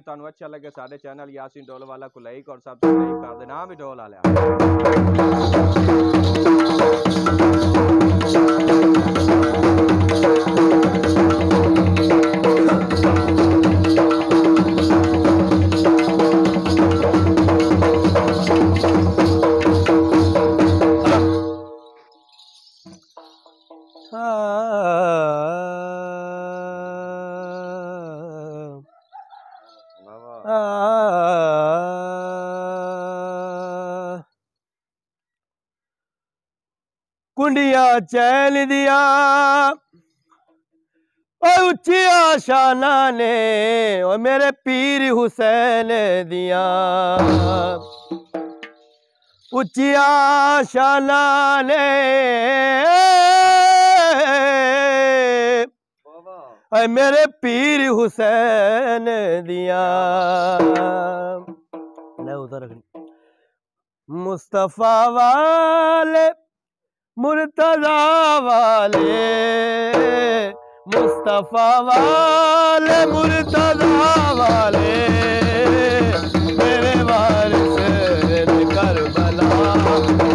तुहानू अच्छा लगे साडे चैनल यासीन ढोल वाला को लाइक और सब्सक्राइब कर देना भी ढोल वाला। कुंडियां चैन दिया उच्चिया शाना ने ओ मेरे पीर हुसैन दिया उच्चिया शाना ने मेरे पीर हुसैन दिया मुस्तफा वाले मुर्तजा वाले मुस्तफा वाले मुर्तजा वाले मेरे वारिस करबला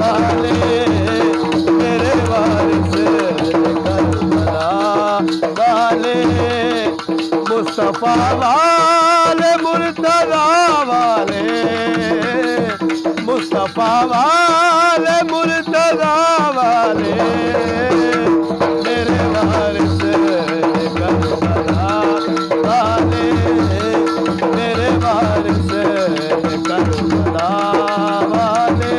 वाले मेरे वारिस करबला वाले मुस्तफा वाले मुर्तजा वाले मुस्तफा वाले मुर्तजा वाले मेरे वारिस करबला वाले मेरे वारिस करबला वाले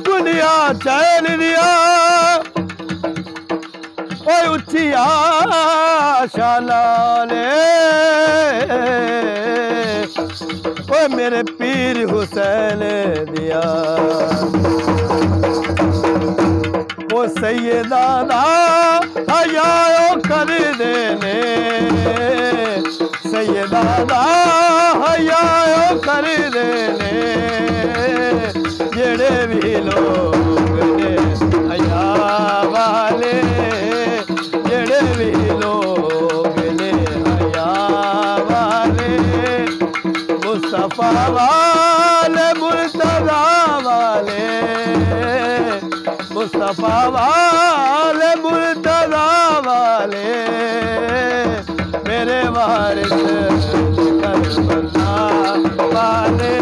दुनिया चैन दिया उच्चिया शाना ने ओ मेरे पीर हुसैन दिया वो सैयदा हयाओ कर देने सैयदा हयाओ कर देने जेड़े भी लोग ने हया वाले जेड़े भी लोग ने हया वाले मुस्तफा वाले मुर्तजा वाले मुस्तफा वाले मुर्तजा वाले मेरे वारिस करबला वाले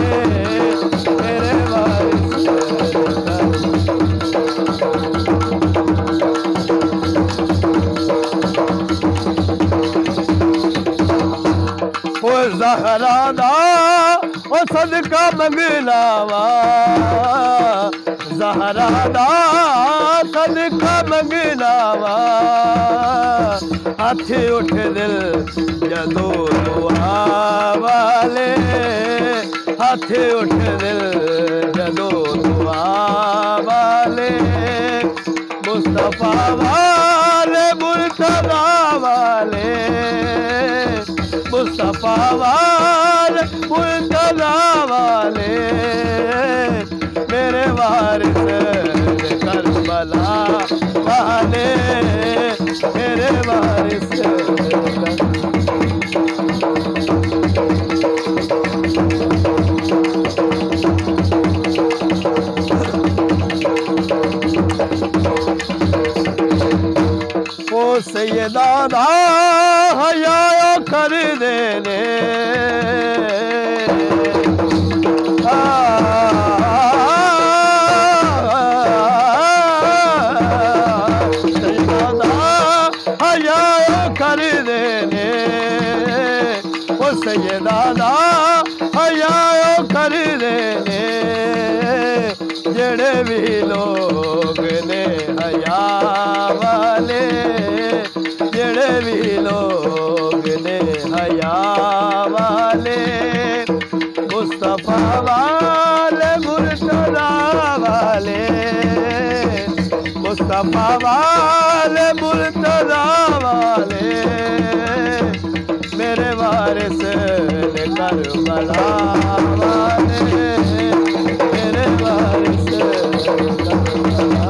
मेरे वारिस ज़हरा दा ओ सदका मंगलावा ज़हरा दा सदका मंगलावा हाथ उठ दिल जदो दुआ वाले हाथ उठ दिल जदो दुआ वाले मुस्तफा वाले मुर्तजा वाले मुस्तफा वाले मुर्तजा वाले मेरे वारिस करबला वाले मेरे वारिस ओ सैयदा हया कर देने हया कर देने ओ सैयदा हया कर देने जेड़े भी लोग ने हया वाले जेड़े भी लोग ने हया वाले मुस्तफा वाले मुर्तजा वाले मुस्तफा वाले मुर्तजा वाले मेरे वारिस करबला वाले मेरे वारिस करबला